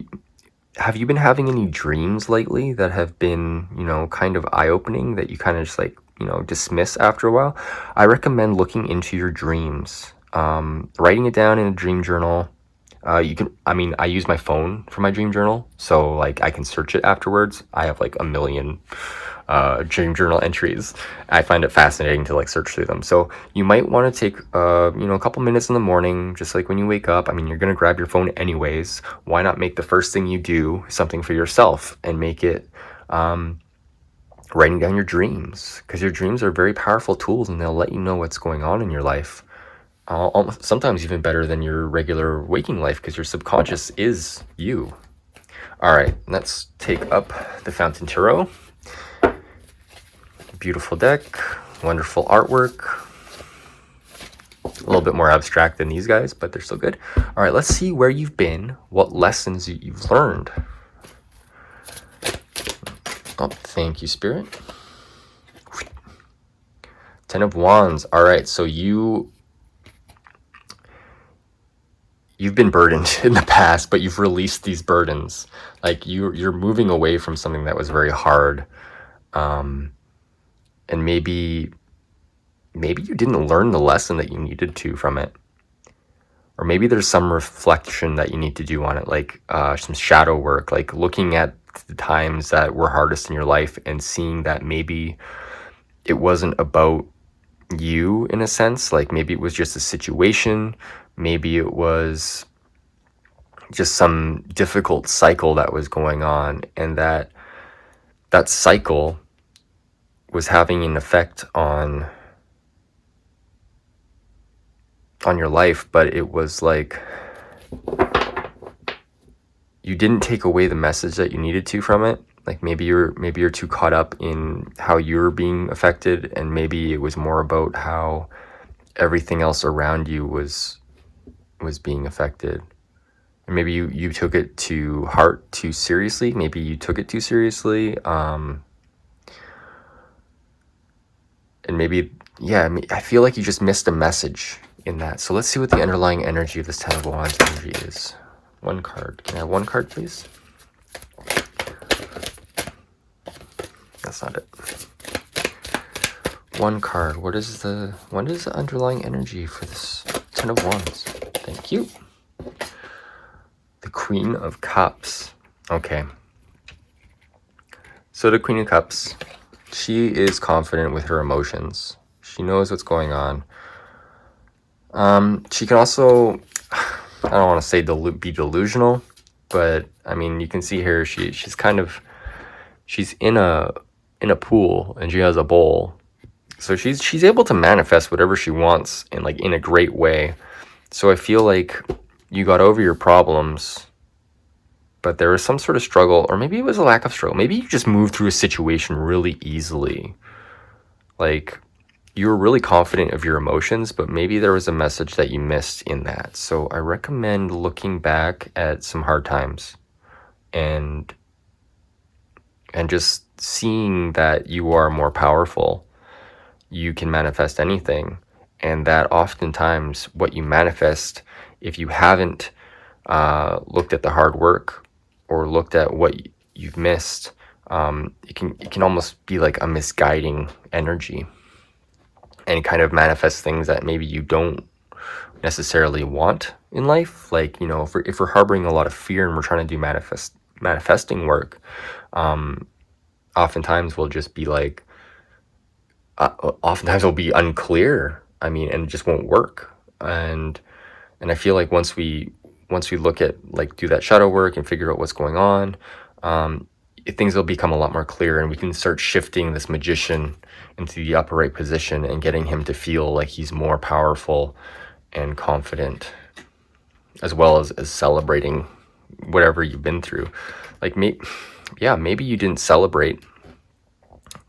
have you been having any dreams lately that have been, you know, kind of eye-opening, that you kind of just, like, you know, dismiss after a while? I recommend looking into your dreams, writing it down in a dream journal. I use my phone for my dream journal, so like I can search it afterwards. I have like a million dream journal entries. I find it fascinating to like search through them. So you might want to take a couple minutes in the morning, just like when you wake up. I mean, you're gonna grab your phone anyways. Why not make the first thing you do something for yourself, and make it writing down your dreams, because your dreams are very powerful tools, and they'll let you know what's going on in your life. Sometimes even better than your regular waking life, because your subconscious is you. All right, let's take up the Fountain Tarot. Beautiful deck, wonderful artwork. A little bit more abstract than these guys, but they're still good. All right, let's see where you've been, what lessons you've learned. Oh, thank you, Spirit. 10 of Wands. All right, so you've been burdened in the past, but you've released these burdens. Like, you're moving away from something that was very hard, and maybe you didn't learn the lesson that you needed to from it, or maybe there's some reflection that you need to do on it, like some shadow work, like looking at the times that were hardest in your life and seeing that maybe it wasn't about you, in a sense. Like, maybe it was just a situation. Maybe it was just some difficult cycle that was going on, and that cycle was having an effect on your life, but it was like you didn't take away the message that you needed to from it. Like, maybe you're too caught up in how you're being affected, and maybe it was more about how everything else around you was being affected. And maybe you took it to heart too seriously. Maybe you took it too seriously. And maybe, yeah, I feel like you just missed a message in that. So let's see what the underlying energy of this 10 of Wands energy is. One card. Can I have one card, please? That's not it. One card. What is the underlying energy for this 10 of Wands? Thank you. Queen of Cups. Okay. So the Queen of Cups, she is confident with her emotions. She knows what's going on. She can also, I don't want to say be delusional, but I mean, you can see here she's in a pool and she has a bowl. So she's able to manifest whatever she wants in a great way. So I feel like you got over your problems, but there was some sort of struggle, or maybe it was a lack of struggle. Maybe you just moved through a situation really easily. Like, you were really confident of your emotions, but maybe there was a message that you missed in that. So I recommend looking back at some hard times and just seeing that you are more powerful. You can manifest anything, and that oftentimes what you manifest, if you haven't looked at the hard work or looked at what you've missed, it can almost be like a misguiding energy and kind of manifest things that maybe you don't necessarily want in life. Like, you know, if we're harboring a lot of fear and we're trying to do manifesting work, oftentimes we'll just be like, oftentimes it'll be unclear. I mean, and it just won't work. And I feel like once we look at, like, do that shadow work and figure out what's going on, things will become a lot more clear, and we can start shifting this magician into the upright position and getting him to feel like he's more powerful and confident, as well as celebrating whatever you've been through. Like, maybe you didn't celebrate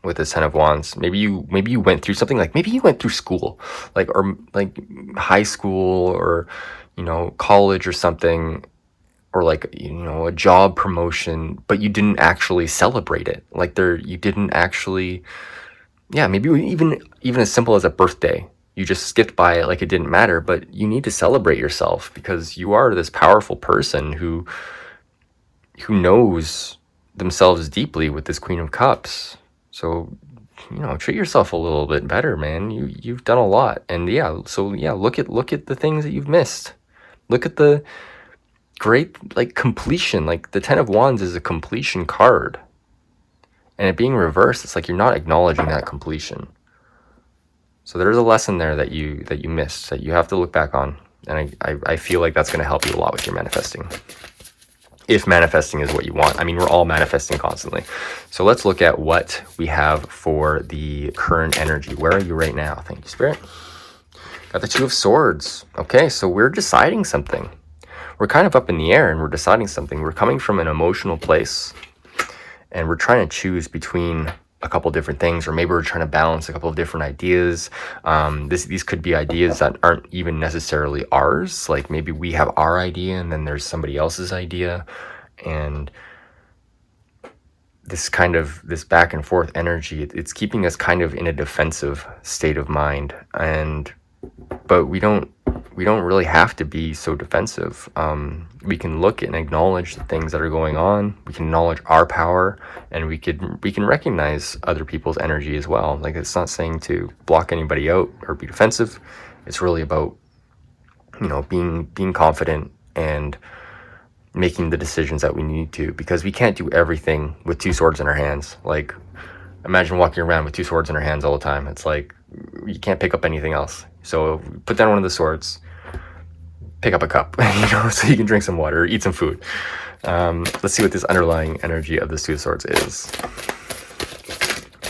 with this Ten of Wands. Maybe you went through something, like maybe you went through school, or high school, or, you know, college or something, or a job promotion, but you didn't actually celebrate it. You didn't actually, maybe even as simple as a birthday, you just skipped by it like it didn't matter. But you need to celebrate yourself, because you are this powerful person who knows themselves deeply with this Queen of Cups. So, you know, treat yourself a little bit better, man. You've done a lot. And look at the things that you've missed. Look at the great, completion. Like, the Ten of Wands is a completion card, and it being reversed, it's like you're not acknowledging that completion. So there's a lesson there that you missed, that you have to look back on. And I feel like that's going to help you a lot with your manifesting, if manifesting is what you want. I mean, we're all manifesting constantly. So let's look at what we have for the current energy. Where are you right now? Thank you, Spirit. Got the Two of Swords. Okay, so we're deciding something. We're kind of up in the air, and we're deciding something. We're coming from an emotional place, and we're trying to choose between a couple different things, or maybe we're trying to balance a couple of different ideas. These could be ideas that aren't even necessarily ours. Like, maybe we have our idea and then there's somebody else's idea, and this back and forth energy, it's keeping us kind of in a defensive state of mind. But we don't really have to be so defensive. We can look and acknowledge the things that are going on. We can acknowledge our power, and we can recognize other people's energy as well. Like, it's not saying to block anybody out or be defensive. It's really about, you know, being confident and making the decisions that we need to, because we can't do everything with two swords in our hands. Like, imagine walking around with two swords in our hands all the time. It's like, you can't pick up anything else. So put down one of the swords, pick up a cup, you know, so you can drink some water or eat some food. Let's see what this underlying energy of the Two of Swords is.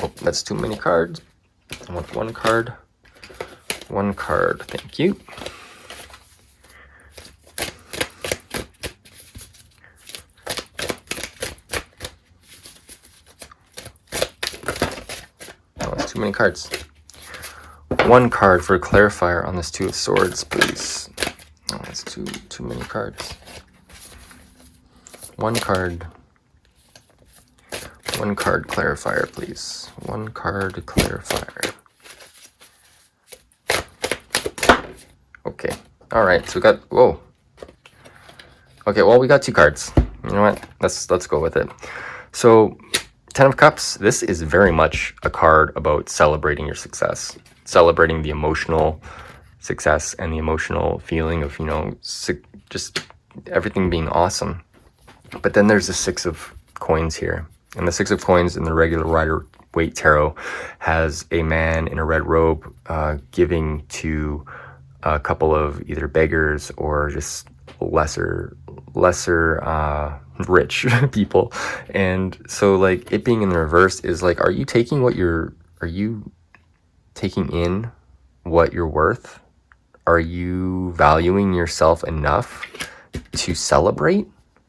Oh, that's too many cards. I want one card. One card, thank you. Oh, that's too many cards. One card for a clarifier on this Two of Swords, please. Oh, that's too many cards. One card clarifier, please. One card clarifier. Okay. All right. So we got. Whoa. Okay. Well, we got two cards. You know what? Let's go with it. So, Ten of Cups. This is very much a card about celebrating your success. Celebrating the emotional success and the emotional feeling of, you know, just everything being awesome. But then there's the 6 of coins here. And the 6 of coins in the regular Rider-Waite tarot has a man in a red robe giving to a couple of either beggars or just lesser rich people. And so like it being in the reverse is like, are you taking in what you're worth? Are you valuing yourself enough to celebrate?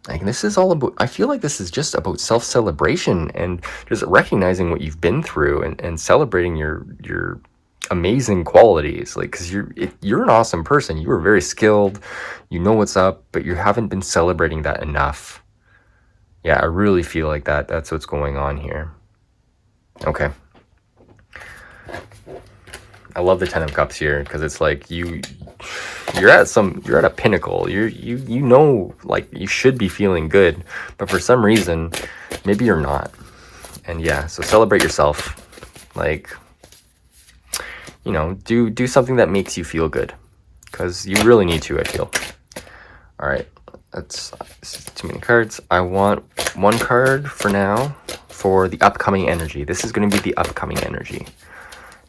Like this is all about, I feel like this is just about self-celebration and just recognizing what you've been through and celebrating your amazing qualities. Like, cause you're an awesome person. You are very skilled, you know what's up, but you haven't been celebrating that enough. Yeah, I really feel like that's what's going on here. Okay. I love the 10 of Cups here because it's like you're at a pinnacle. You know, like you should be feeling good, but for some reason, maybe you're not. And yeah, so celebrate yourself. Like, you know, do something that makes you feel good, because you really need to, I feel. All right, this is too many cards. I want one card for now for the upcoming energy. This is going to be the upcoming energy.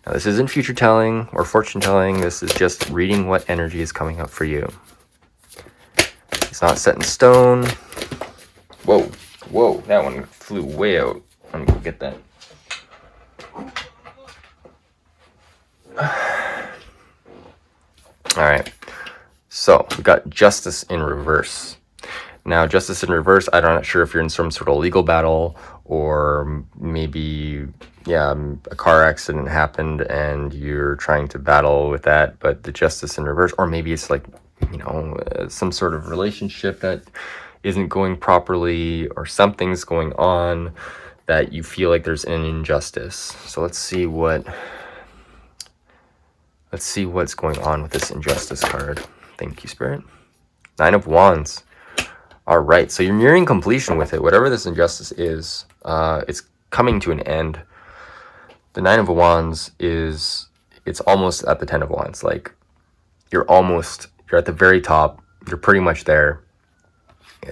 Now, this isn't future telling or fortune telling. This is just reading what energy is coming up for you. It's not set in stone. Whoa, that one flew way out. Let me go get that. All right, so we got Justice in reverse. Now, Justice in reverse, I'm not sure if you're in some sort of legal battle or maybe, yeah, a car accident happened and you're trying to battle with that, but the Justice in reverse, or maybe it's like, you know, some sort of relationship that isn't going properly or something's going on that you feel like there's an injustice. So let's see what's going on with this injustice card. Thank you, Spirit. 9 of Wands. All right, so you're nearing completion with it. Whatever this injustice is, it's coming to an end. The 9 of Wands it's almost at the 10 of Wands. Like, you're at the very top. You're pretty much there.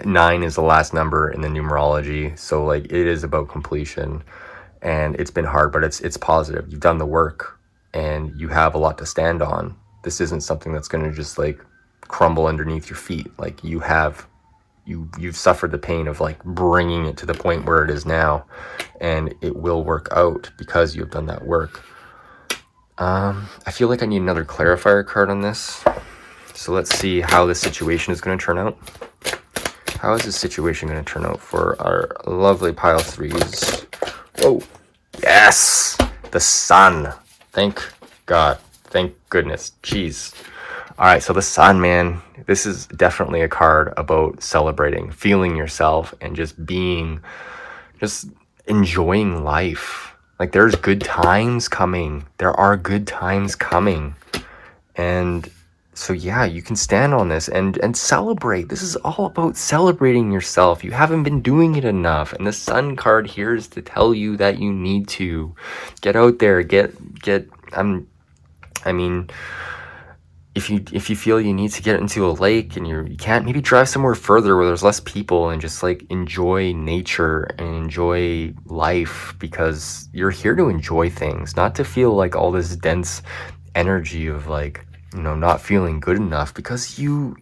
9 is the last number in the numerology. So, like, it is about completion. And it's been hard, but it's positive. You've done the work, and you have a lot to stand on. This isn't something that's going to just, like, crumble underneath your feet. Like, you've suffered the pain of like bringing it to the point where it is now, and it will work out because you've done that work. I feel like I need another clarifier card on this. So let's see how this situation is going to turn out. How is this situation going to turn out for our lovely pile threes? Oh, yes, the Sun. Thank God. Thank goodness. Jeez. All right, so the Sun, man, this is definitely a card about celebrating, feeling yourself, and just enjoying life. Like, there's good times coming. There are good times coming. And so, yeah, you can stand on this and celebrate. This is all about celebrating yourself. You haven't been doing it enough. And the Sun card here is to tell you that you need to get out there, if you feel you need to get into a lake and you can't, maybe drive somewhere further where there's less people and just like enjoy nature and enjoy life, because you're here to enjoy things, not to feel like all this dense energy of like, you know, not feeling good enough, because you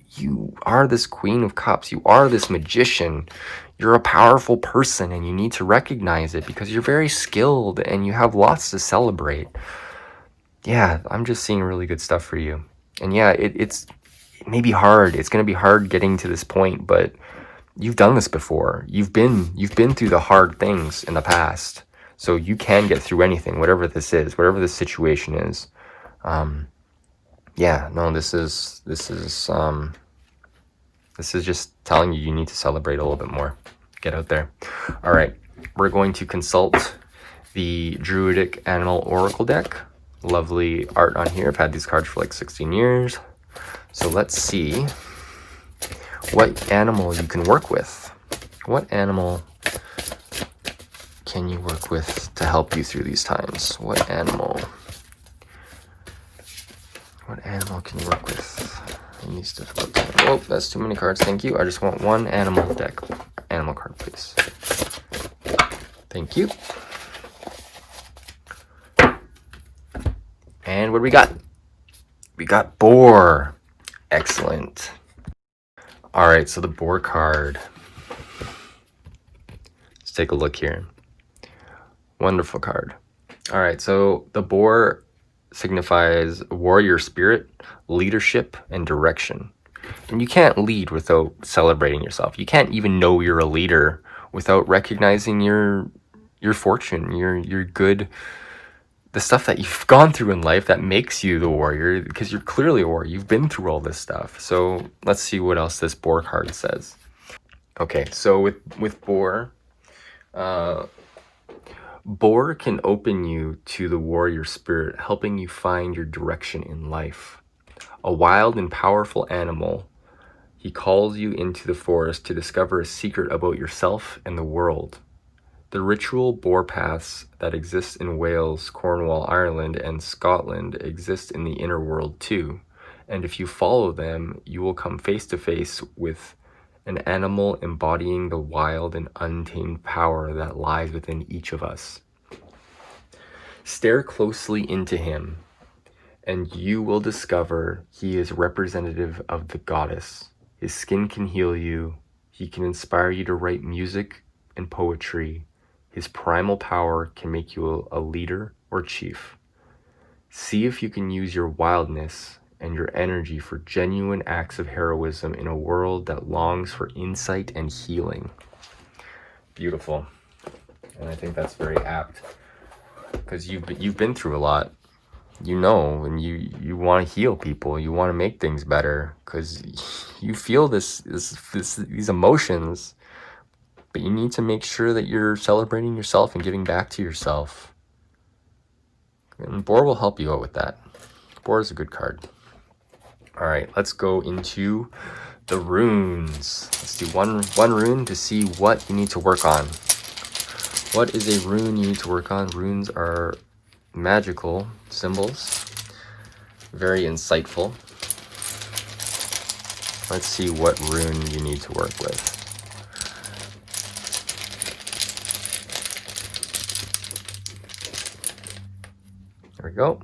are this Queen of Cups. You are this magician. You're a powerful person, and you need to recognize it because you're very skilled and you have lots to celebrate. Yeah, I'm just seeing really good stuff for you. And yeah, it may be hard. It's going to be hard getting to this point, but you've done this before. You've been through the hard things in the past. So you can get through anything, whatever this is, whatever this situation is. Yeah, no, this is just telling you need to celebrate a little bit more. Get out there. All right, we're going to consult the Druidic Animal Oracle deck. Lovely art on here. I've had these cards for like 16 years. So let's see what animal you can work with. What animal can you work with to help you through these times? What animal can you work with? It needs to oh, that's too many cards. Thank you. I just want one animal deck. Animal card, please. Thank you. And what do we got? We got boar. Excellent. All right, so the boar card. Let's take a look here. Wonderful card. All right, so the boar signifies warrior spirit, leadership, and direction. And you can't lead without celebrating yourself. You can't even know you're a leader without recognizing your fortune, your good, the stuff that you've gone through in life that makes you the warrior, because you're clearly a warrior. You've been through all this stuff. So let's see what else this boar card says. Okay, so with boar, boar can open you to the warrior spirit, helping you find your direction in life. A wild and powerful animal, he calls you into the forest to discover a secret about yourself and the world. The ritual boar paths that exist in Wales, Cornwall, Ireland, and Scotland exist in the inner world too. And if you follow them, you will come face to face with an animal embodying the wild and untamed power that lies within each of us. Stare closely into him, and you will discover he is representative of the goddess. His skin can heal you. He can inspire you to write music and poetry. His primal power can make you a leader or chief. See if you can use your wildness and your energy for genuine acts of heroism in a world that longs for insight and healing. Beautiful. And I think that's very apt, because you've been through a lot. You know, and you want to heal people. You want to make things better, because you feel these emotions. But you need to make sure that you're celebrating yourself and giving back to yourself. And boar will help you out with that. Boar is a good card. All right, let's go into the runes. Let's do one rune to see what you need to work on. What is a rune you need to work on? Runes are magical symbols. Very insightful. Let's see what rune you need to work with. There we go.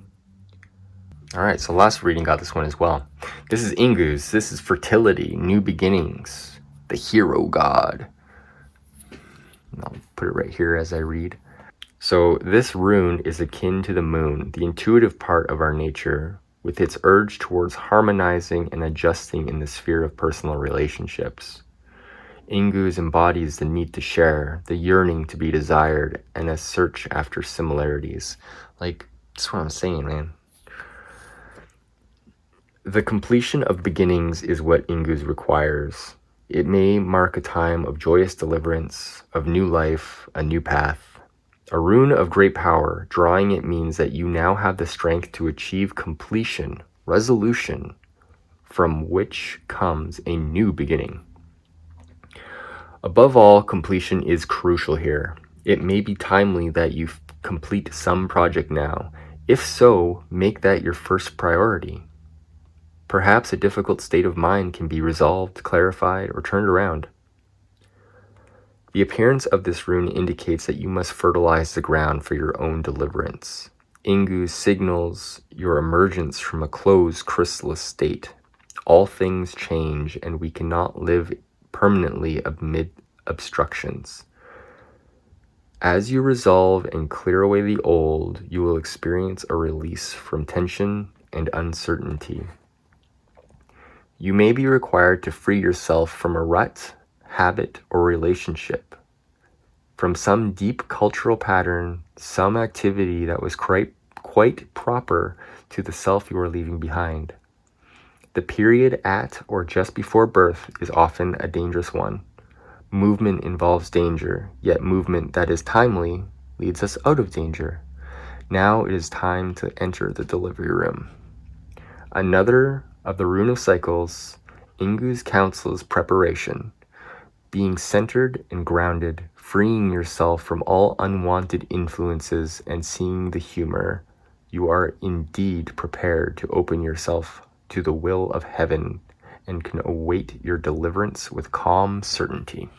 All right, so last reading got this one as well. This is Ingu's. This is fertility, new beginnings, the hero god. And I'll put it right here as I read. So this rune is akin to the moon, the intuitive part of our nature, with its urge towards harmonizing and adjusting in the sphere of personal relationships. Ingu's embodies the need to share, the yearning to be desired, and a search after similarities. Like, that's what I'm saying, man. The completion of beginnings is what Ingu's requires. It may mark a time of joyous deliverance, of new life, a new path. A rune of great power. Drawing it means that you now have the strength to achieve completion, resolution, from which comes a new beginning. Above all, completion is crucial here. It may be timely that you complete some project now. If so, make that your first priority. Perhaps a difficult state of mind can be resolved, clarified, or turned around. The appearance of this rune indicates that you must fertilize the ground for your own deliverance. Ingu signals your emergence from a closed chrysalis state. All things change, and we cannot live permanently amid obstructions. As you resolve and clear away the old, you will experience a release from tension and uncertainty. You may be required to free yourself from a rut, habit, or relationship, from some deep cultural pattern, some activity that was quite proper to the self you are leaving behind. The period at or just before birth is often a dangerous one. Movement involves danger, yet movement that is timely leads us out of danger. Now it is time to enter the delivery room. Another of the rune of cycles, Ingu's counsels preparation, being centered and grounded, freeing yourself from all unwanted influences and seeing the humor. You are indeed prepared to open yourself to the will of heaven and can await your deliverance with calm certainty.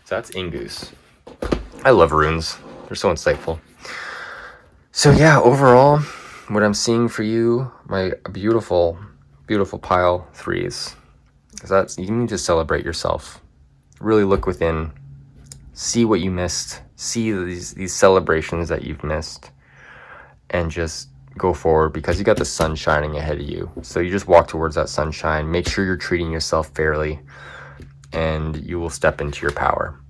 So that's Ingus. I love runes. They're so insightful. So yeah, overall, what I'm seeing for you, my beautiful, beautiful pile 3s, is that you need to celebrate yourself. Really look within, see what you missed, see these celebrations that you've missed, and just go forward, because you got the sun shining ahead of you. So you just walk towards that sunshine, make sure you're treating yourself fairly, and you will step into your power.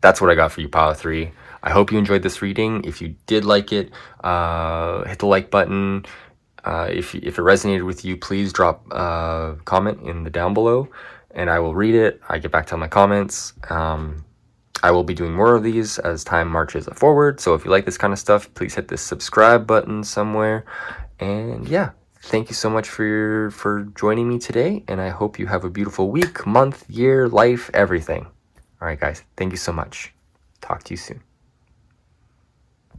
That's what I got for you, pile 3. I hope you enjoyed this reading. If you did like it, hit the like button. If it resonated with you, please drop a comment in the down below, and I will read it. I get back to my comments. I will be doing more of these as time marches forward. So if you like this kind of stuff, please hit the subscribe button somewhere. And yeah, thank you so much for joining me today. And I hope you have a beautiful week, month, year, life, everything. All right, guys. Thank you so much. Talk to you soon.